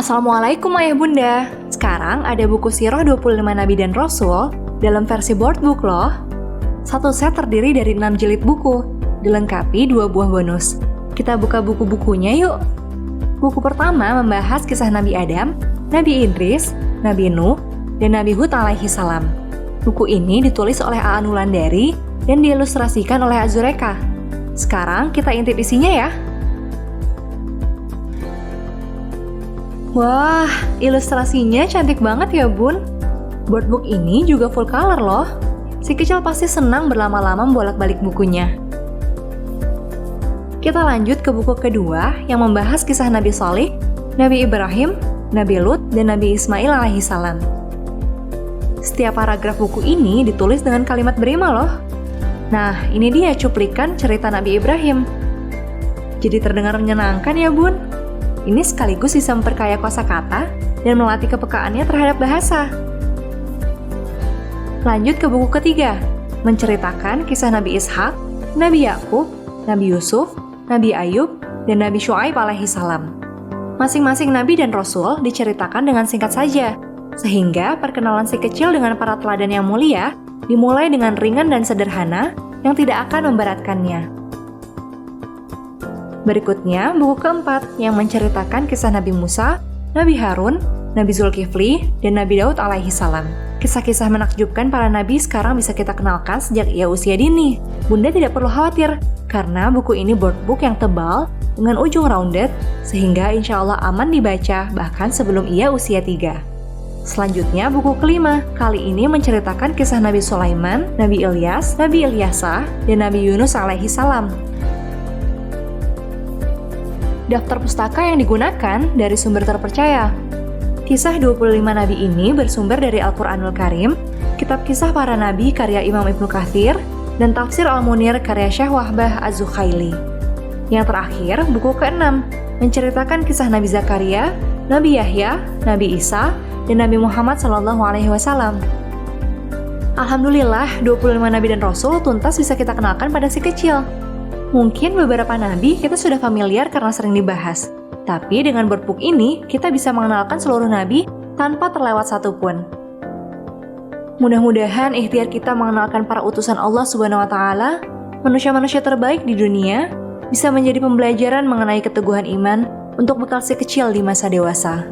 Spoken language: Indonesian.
Assalamualaikum Ayah Bunda. Sekarang ada buku Sirah 25 Nabi dan Rasul dalam versi board book loh. Satu set terdiri dari 6 jilid buku, dilengkapi 2 buah bonus. Kita buka buku-bukunya yuk. Buku pertama membahas kisah Nabi Adam, Nabi Idris, Nabi Nuh, dan Nabi Hud alaihi salam. Buku ini ditulis oleh Aan Wulandari dan diilustrasikan oleh Azureka. Sekarang kita intip isinya ya. Wah, ilustrasinya cantik banget ya bun. Boardbook ini juga full color loh. Si kecil pasti senang berlama-lama bolak-balik bukunya. Kita lanjut ke buku kedua yang membahas kisah Nabi Shalih, Nabi Ibrahim, Nabi Lut, dan Nabi Ismail alaihi salam. Setiap paragraf buku ini ditulis dengan kalimat berima loh. Nah, ini dia cuplikan cerita Nabi Ibrahim. Jadi terdengar menyenangkan ya bun. Ini sekaligus bisa memperkaya kosakata dan melatih kepekaannya terhadap bahasa. Lanjut ke buku ketiga, menceritakan kisah Nabi Ishak, Nabi Yakub, Nabi Yusuf, Nabi Ayub, dan Nabi Syuaib alaihi salam. Masing-masing Nabi dan Rasul diceritakan dengan singkat saja, sehingga perkenalan si kecil dengan para teladan yang mulia dimulai dengan ringan dan sederhana yang tidak akan memberatkannya. Berikutnya, buku keempat yang menceritakan kisah Nabi Musa, Nabi Harun, Nabi Zulkifli, dan Nabi Daud alaihi salam. Kisah-kisah menakjubkan para nabi sekarang bisa kita kenalkan sejak ia usia dini. Bunda tidak perlu khawatir, karena buku ini boardbook yang tebal dengan ujung rounded, sehingga insya Allah aman dibaca bahkan sebelum ia usia 3. Selanjutnya, buku kelima, kali ini menceritakan kisah Nabi Sulaiman, Nabi Ilyas, Nabi Ilyasa, dan Nabi Yunus alaihi salam. Daftar pustaka yang digunakan dari sumber terpercaya. Kisah 25 Nabi ini bersumber dari Al-Quranul Karim, kitab kisah para nabi karya Imam Ibnu Katsir, dan tafsir Al-Munir karya Syekh Wahbah Az-Zukhaili. Yang terakhir, buku ke-6, menceritakan kisah Nabi Zakaria, Nabi Yahya, Nabi Isa, dan Nabi Muhammad SAW. Alhamdulillah, 25 Nabi dan Rasul tuntas bisa kita kenalkan pada si kecil. Mungkin beberapa nabi kita sudah familiar karena sering dibahas. Tapi dengan boardbook ini, kita bisa mengenalkan seluruh nabi tanpa terlewat satupun. Mudah-mudahan ikhtiar kita mengenalkan para utusan Allah Subhanahu wa Ta'ala, manusia-manusia terbaik di dunia, bisa menjadi pembelajaran mengenai keteguhan iman untuk bekal si kecil di masa dewasa.